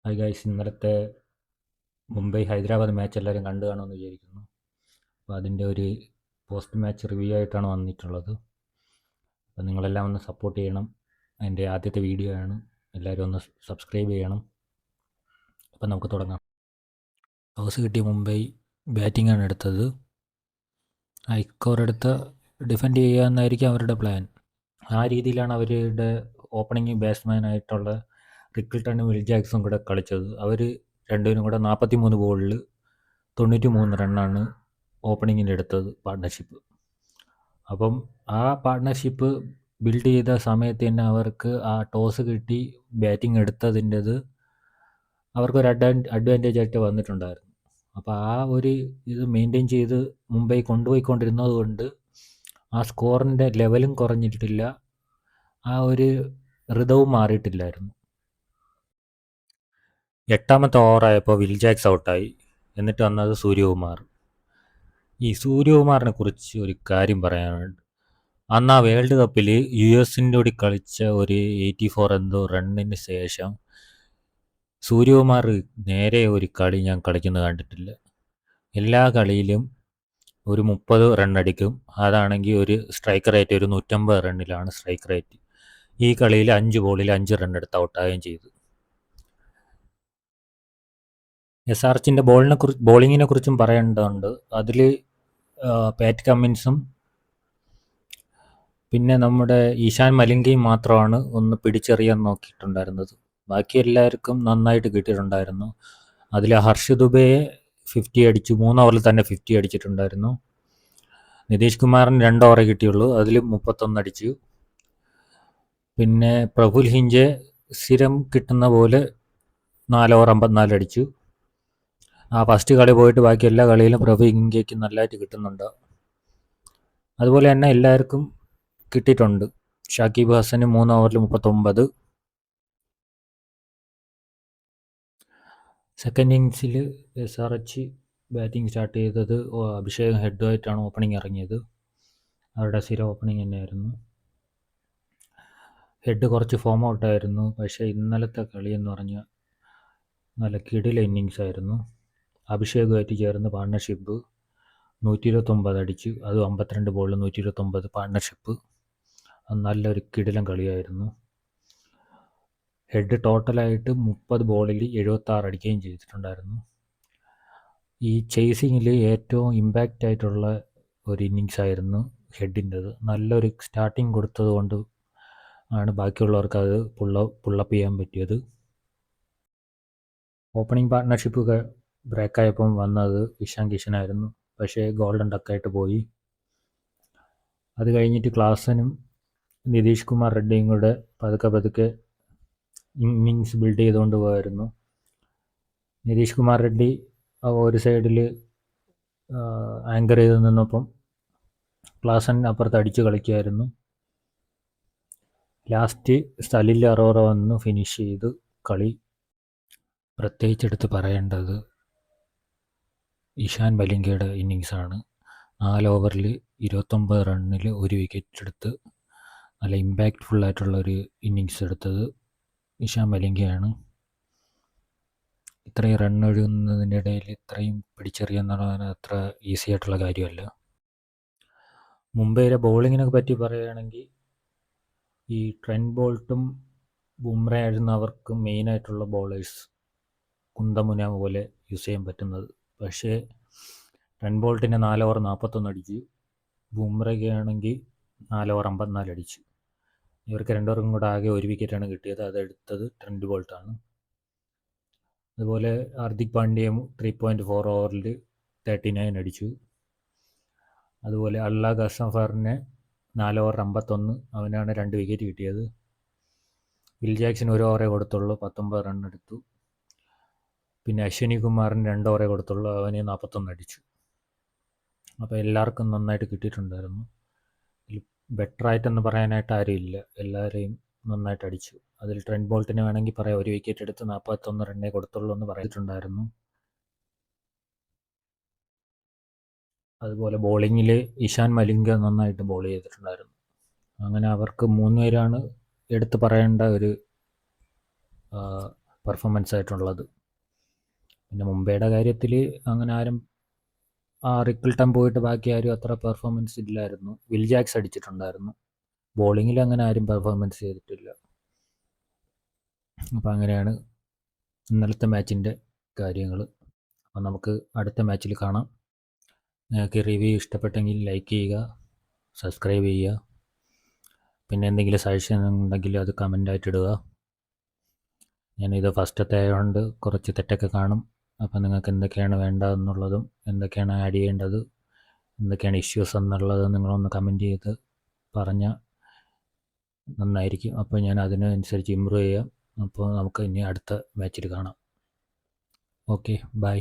Hi guys, ഇന്നലത്തെ Mumbai Hyderabad match എല്ലാവരും കണ്ടു കാണുമെന്ന് വിചാരിക്കുന്നു. അപ്പോൾ അതിൻ്റെ ഒരു പോസ്റ്റ് മാച്ച് റിവ്യൂ ആയിട്ടാണ് വന്നിട്ടുള്ളത്. അപ്പോൾ നിങ്ങളെല്ലാം ഒന്ന് സപ്പോർട്ട് ചെയ്യണം. എൻ്റെ ആദ്യത്തെ വീഡിയോ ആണ്, എല്ലാവരും ഒന്ന് സബ്സ്ക്രൈബ് ചെയ്യണം. അപ്പോൾ നമുക്ക് തുടങ്ങാം. ടോസ് കിട്ടിയ മുംബൈ ബാറ്റിംഗ് ആണ് എടുത്തത്. ഹൈ സ്കോർ എടുത്ത് ഡിഫെൻഡ് ചെയ്യുക എന്നായിരിക്കും അവരുടെ പ്ലാൻ. ആ രീതിയിലാണ് അവരുടെ ഓപ്പണിംഗ് ബാറ്റ്സ്മാനായിട്ടുള്ള റിക്കിൾട്ടണും വിൽ ജാക്സും കൂടെ കളിച്ചത്. അവർ രണ്ടുപേരും കൂടെ 43 ബോളിൽ 93 റണ്ണാണ് ഓപ്പണിങ്ങിൽ എടുത്തത് പാർട്ട്ണർഷിപ്പ്. അപ്പം ആ പാർട്ട്ണർഷിപ്പ് ബിൽഡ് ചെയ്ത സമയത്ത് തന്നെ അവർക്ക് ആ ടോസ് കിട്ടി ബാറ്റിംഗ് എടുത്തതിൻ്റെത് അവർക്കൊരു അഡ്വാൻറ്റേജ് ആയിട്ട് വന്നിട്ടുണ്ടായിരുന്നു. അപ്പോൾ ആ ഒരു ഇത് മെയിൻറ്റെയിൻ ചെയ്ത് മുംബൈ കൊണ്ടുപോയിക്കൊണ്ടിരുന്നത് കൊണ്ട് ആ സ്കോറിൻ്റെ ലെവലും കുറഞ്ഞിട്ടില്ല, ആ ഒരു ഋതവും മാറിയിട്ടില്ലായിരുന്നു. 8ാമത്തെ ഓവറായപ്പോൾ വിൽ ജാക്സ് ഔട്ടായി. എന്നിട്ട് വന്നത് സൂര്യകുമാർ. ഈ സൂര്യകുമാറിനെ കുറിച്ച് ഒരു കാര്യം പറയാനുണ്ട്. അന്ന് ആ വേൾഡ് കപ്പിൽ US-ൻ്റെ കൂടി കളിച്ച ഒരു 84 എന്തോ റണ്ണിന് ശേഷം സൂര്യകുമാർ നേരെ ഒരു കളി ഞാൻ കളിക്കുന്നത് കണ്ടിട്ടില്ല. എല്ലാ കളിയിലും ഒരു 30 റണ്ണടിക്കും. അതാണെങ്കിൽ ഒരു സ്ട്രൈക്ക് റേറ്റ് ഒരു 150 റണ്ണിലാണ് സ്ട്രൈക്ക് റേറ്റ്. ഈ കളിയിൽ 5 ബോളിൽ 5 റണ്ണെടുത്ത് ഔട്ടാവുകയും ചെയ്തു. SRHൻ്റെ ബോളിങ്ങിനെ കുറിച്ചും പറയേണ്ടതുണ്ട്. അതിൽ പാറ്റ് കമ്മിൻസും പിന്നെ നമ്മുടെ ഈശാൻ മലിംഗയും മാത്രമാണ് ഒന്ന് പിടിച്ചെറിയാൻ നോക്കിയിട്ടുണ്ടായിരുന്നത്. ബാക്കി എല്ലാവർക്കും നന്നായിട്ട് കിട്ടിയിട്ടുണ്ടായിരുന്നു. അതിൽ ഹർഷ് ദുബെയെ 50 അടിച്ചു, 3 ഓവറിൽ തന്നെ 50 അടിച്ചിട്ടുണ്ടായിരുന്നു. നിതീഷ് കുമാറിന് 2 ഓവറേ കിട്ടിയുള്ളൂ, അതിൽ 31 അടിച്ചു. പിന്നെ പ്രഫുൽ ഹിഞ്ചെ സ്ഥിരം കിട്ടുന്ന പോലെ 4 ഓവർ 54 അടിച്ചു. ആ ഫസ്റ്റ് കളി പോയിട്ട് ബാക്കി എല്ലാ കളിയിലും പ്രഫുൽ ഹിഞ്ചയ്ക്ക് നല്ലതായിട്ട് കിട്ടുന്നുണ്ട്. അതുപോലെ തന്നെ എല്ലാവർക്കും കിട്ടിയിട്ടുണ്ട്. ഷാക്കിബ് ഹസന് 3 ഓവറിൽ 39. സെക്കൻഡ് ഇന്നിങ്സിൽ SRH ബാറ്റിംഗ് സ്റ്റാർട്ട് ചെയ്തത് അഭിഷേക് ഹെഡുമായിട്ടാണ് ഓപ്പണിംഗ് ഇറങ്ങിയത്. അവരുടെ സ്ഥിരം ഓപ്പണിംഗ് തന്നെയായിരുന്നു. ഹെഡ് കുറച്ച് ഫോം ഔട്ടായിരുന്നു, പക്ഷേ ഇന്നലത്തെ കളി എന്ന് പറഞ്ഞാൽ നല്ല കിടില ഇന്നിങ്സ് ആയിരുന്നു. അഭിഷേകുമായിട്ട് ചേർന്ന് പാർട്ണർഷിപ്പ് 129 അടിച്ചു, അത് 52 ബോളിൽ 129 പാർട്ണർഷിപ്പ്. അത് നല്ലൊരു കിടിലൻ കളിയായിരുന്നു. ഹെഡ് ടോട്ടലായിട്ട് 30 ബോളിൽ 76 അടിക്കുകയും ചെയ്തിട്ടുണ്ടായിരുന്നു. ഈ ചേസിങ്ങിൽ ഏറ്റവും ഇമ്പാക്റ്റ് ആയിട്ടുള്ള ഒരു ഇന്നിങ്സ് ആയിരുന്നു ഹെഡിൻ്റെത്. നല്ലൊരു സ്റ്റാർട്ടിങ് കൊടുത്തത് കൊണ്ട് ആണ് ബാക്കിയുള്ളവർക്ക് അത് പുള്ളപ്പ് ചെയ്യാൻ പറ്റിയത്. ഓപ്പണിംഗ് പാർട്ട്ണർഷിപ്പ് ബ്രേക്കായപ്പം വന്നത് ഇഷാൻ കിഷനായിരുന്നു, പക്ഷേ ഗോൾഡൻ ഡക്കായിട്ട് പോയി. അത് കഴിഞ്ഞിട്ട് ക്ലാസനും നിതീഷ് കുമാർ റെഡ്ഡിയും കൂടെ പതുക്കെ ഇന്നിങ്സ് ബിൽഡ് ചെയ്തുകൊണ്ട് പോയായിരുന്നു. നിതീഷ് കുമാർ റെഡ്ഡി ഒരു സൈഡിൽ ആങ്കർ ചെയ്ത് നിന്നപ്പം ക്ലാസൻ അപ്പുറത്ത് അടിച്ച് കളിക്കുമായിരുന്നു. ലാസ്റ്റ് സലിൽ അറോറ വന്ന് ഫിനിഷ് ചെയ്ത് കളി. പ്രത്യേകിച്ചെടുത്ത് പറയേണ്ടത് ഇഷാൻ മലിംഗയുടെ ഇന്നിങ്സാണ്. 4 ഓവറിൽ 29 റണ്ണിൽ 1 വിക്കറ്റ് എടുത്ത് നല്ല ഇമ്പാക്റ്റ്ഫുള്ളായിട്ടുള്ളൊരു ഇന്നിങ്സ് എടുത്തത് ഇഷാൻ മലിംഗയാണ്. ഇത്രയും റണ്ണെഴുതുന്നതിൻ്റെ ഇടയിൽ ഇത്രയും പിടിച്ചെറിയുക പറയുന്നത് അത്ര ഈസി ആയിട്ടുള്ള കാര്യമല്ല. മുംബൈയിലെ ബോളിങ്ങിനെ പറ്റി പറയുകയാണെങ്കിൽ ഈ ട്രെൻഡ് ബോൾട്ടും ബുംറ ആയിരുന്നു അവർക്ക് മെയിനായിട്ടുള്ള ബോളേഴ്സ്. കുന്തമുന പോലെ യൂസ് ചെയ്യാൻ പറ്റുന്നത്. പക്ഷേ ട്രെൻഡ് ബോൾട്ടിന് 4 ഓവർ 41 അടിച്ചു, ബുംറയ്ക്കാണെങ്കിൽ 4 ഓവർ 54 അടിച്ചു. ഇവർക്ക് രണ്ടുപേർക്കും കൂടെ ആകെ 1 വിക്കറ്റാണ് കിട്ടിയത്. അതെടുത്തത് ട്രെൻഡ് ബോൾട്ടാണ്. അതുപോലെ ഹാർദിക് പാണ്ഡ്യയും 3.4 ഓവറിൽ 39 അടിച്ചു. അതുപോലെ അള്ളാ ഗസഫറിന് 4 ഓവർ 51, അവനാണ് 2 വിക്കറ്റ് കിട്ടിയത്. വിൽ ജാക്സിന് 1 ഓവറേ കൊടുത്തുള്ളൂ, 19 റൺ എടുത്തു. പിന്നെ അശ്വിനി കുമാറിന് 2 ഓവറേ കൊടുത്തുള്ളൂ, അവന് 41 അടിച്ചു. അപ്പോൾ എല്ലാവർക്കും നന്നായിട്ട് കിട്ടിയിട്ടുണ്ടായിരുന്നു. ഇതിൽ ബെറ്ററായിട്ടെന്ന് പറയാനായിട്ട് ആരുമില്ല, എല്ലാവരെയും നന്നായിട്ട് അടിച്ചു. അതിൽ ട്രെൻഡ് ബോൾട്ടിന് വേണമെങ്കിൽ പറയാം, 1 വിക്കറ്റ് എടുത്ത് 41 റണ്ണേ കൊടുത്തുള്ളൂ എന്ന് പറഞ്ഞിട്ടുണ്ടായിരുന്നു. അതുപോലെ ബോളിങ്ങിൽ ഇഷാൻ മലിംഗ നന്നായിട്ട് ബോൾ ചെയ്തിട്ടുണ്ടായിരുന്നു. അങ്ങനെ അവർക്ക് 3 പേരാണ് എടുത്ത് പറയേണ്ട ഒരു പെർഫോമൻസ് ആയിട്ടുള്ളത്. പിന്നെ മുംബൈയുടെ കാര്യത്തിൽ അങ്ങനെ ആരും റിക്കിൾട്ടൺ പോയിട്ട് ബാക്കി ആരും അത്ര പെർഫോമൻസ് ഇല്ലായിരുന്നു. Will jacks അടിച്ചിട്ടുണ്ടായിരുന്നു. ബോളിങ്ങിൽ അങ്ങനെ ആരും പെർഫോമൻസ് ചെയ്തിട്ടില്ല. അപ്പോൾ അങ്ങനെയാണ് ഇന്നലത്തെ മാച്ചിൻ്റെ കാര്യങ്ങൾ. അപ്പോൾ നമുക്ക് അടുത്ത മാച്ചിൽ കാണാം. നിങ്ങൾക്ക് റിവ്യൂ ഇഷ്ടപ്പെട്ടെങ്കിൽ ലൈക്ക് ചെയ്യുക, സബ്സ്ക്രൈബ് ചെയ്യുക. പിന്നെ എന്തെങ്കിലും സജഷൻ ഉണ്ടെങ്കിൽ അത് കമൻ്റായിട്ട് ഇടുക. ഞാനിത് ഫസ്റ്റത്തെ ആയതുകൊണ്ട് കുറച്ച് തെറ്റൊക്കെ കാണും. അപ്പോൾ നിങ്ങൾക്ക് എന്തൊക്കെയാണ് വേണ്ടതെന്നുള്ളതും എന്തൊക്കെയാണ് ആഡ് ചെയ്യേണ്ടത്, എന്തൊക്കെയാണ് ഇഷ്യൂസ് എന്നുള്ളത് നിങ്ങളൊന്ന് കമൻറ്റ് ചെയ്ത് പറഞ്ഞാൽ നന്നായിരിക്കും. അപ്പോൾ ഞാൻ അതിനനുസരിച്ച് ഇമ്പ്രൂവ് ചെയ്യാം. അപ്പോൾ നമുക്ക് ഇനി അടുത്ത മാച്ചിൽ കാണാം. Okay, by.